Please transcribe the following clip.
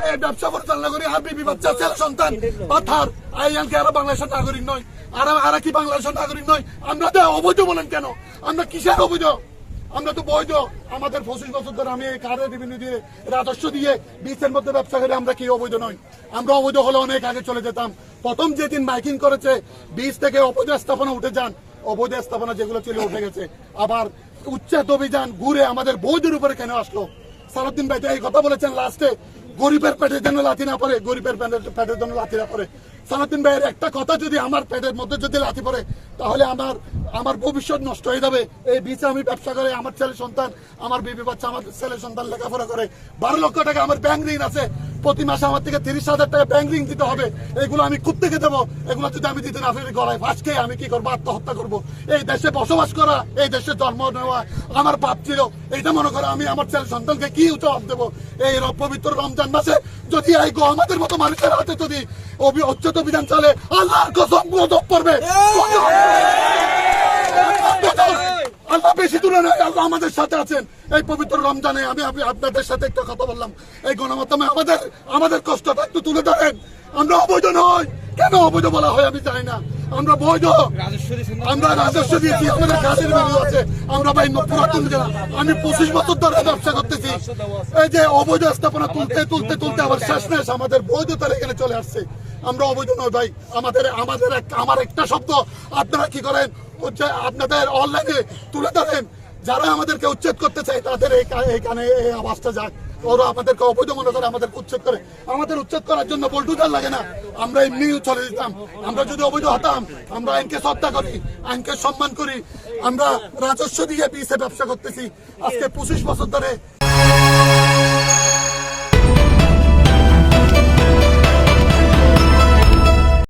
এই ব্যবসা পরিচালনা করি আর বিবি বাচ্চা ছেলে সন্তান পাথার আইয়ান কি আর বাংলাদেশের নাগরিক নয় আর কি বাংলাদেশের নাগরিক নয় আমরা তো অবৈধ বলেন কেন আমরা কিসের অবৈধ আমরা তো বৈধ আমাদের 25 বছর ধরে আমি এই কারের রেভিনিউ দিয়ে রাজস্ব দিয়ে বিচের মধ্যে ব্যবসা করে আমরা কি অবৈধ নয় আমরা অবৈধ হলে অনেক আগে চলে যেতাম প্রথম যেদিন মাইকিং করেছে বীজ থেকে অবৈধ স্থাপনা উঠে যান অবৈধ স্থাপনা যেগুলো ছিল উঠে গেছে আবার উচ্ছেদ অভিযান ঘুরে আমাদের বৈধের উপরে কেন আসলো সালাউদ্দিন ভাই এই কথা বলেছেন লাস্টে গরিবের পেটের জন্য লাথি না পড়ে গরিবের পেটের জন্য লাথি না পড়ে সালাউদ্দিন ভাইয়ের একটা কথা যদি আমার পেটের মধ্যে যদি লাথি পড়ে তাহলে আমার ভবিষ্যৎ নষ্ট হয়ে যাবে এই বিচে আমি ব্যবসা করে আমার ছেলে সন্তান আমার বিবি বাচ্চা আমার ছেলে সন্তান লেখাপড়া করে 12 লক্ষ টাকা আমার ব্যাংক ঋণ আছে প্রতি মাসে আমার থেকে 30,000 টাকা ব্যাংক ঋণ দিতে হবে এগুলো আমি কোত্থেকে দেবো এগুলো যদি আমি দিতে না পারি গলায় ফাঁসকে আমি কি করবো আত্মহত্যা করবো এই দেশে বসবাস করা এই দেশে জন্ম নেওয়া আমার পাপ ছিল এইটা মনে করো আমি আমার ছেলে সন্তানকে কি জবাব দেবো এই পবিত্র রমজান মাসে যদি এই আমাদের মতো মানুষের হাতে যদি উচ্চত বিধান চলে আল্লাহর কসম গজব পড়বে আল্লাহ বেশি দূরে নয় আল্লাহ আমাদের সাথে আছেন এই পবিত্র রমজানে আমি আপনাদের সাথে একটা কথা বললাম এই গণমাধ্যমে আমাদের কষ্টটা একটু তুলে ধরেন আমরা অবৈধ নয় কেন অবৈধ বলা হয় আমি জানি না আমরা বৈধ আমরা রাজস্ব দিয়েছি আমাদের কাজের ভ্যালু আছে আমরা ভাই পুরাতন জেলা আমি 25 বছর ধরে ব্যবসা করতেছি এই যে অবৈধ স্থাপনা তুলতে আবার শেষ নেই আমাদের বৈধতার এখানে চলে আসছে আমরা অবৈধ নয় ভাই আমার একটা শব্দ আপনারা কি করেন আপনাদের অনলাইনে তুলে ধরেন যারা আমাদেরকে উচ্ছেদ করতে চায় তাদের এইখানে এই আওয়াজটা যাক ওরা আমাদেরকে অবৈধ মনে করে আমাদেরকে উচ্ছেদ করে আমাদের উচ্ছেদ করার জন্য বল্টুজার লাগে না আমরা এমনি চলে যেতাম আমরা যদি অবৈধ হতাম আমরা আইনকে শ্রদ্ধা করি আইনকে সম্মান করি আমরা রাজস্ব দিয়ে বিচে ব্যবসা করতেছি আজকে 25 বছর ধরে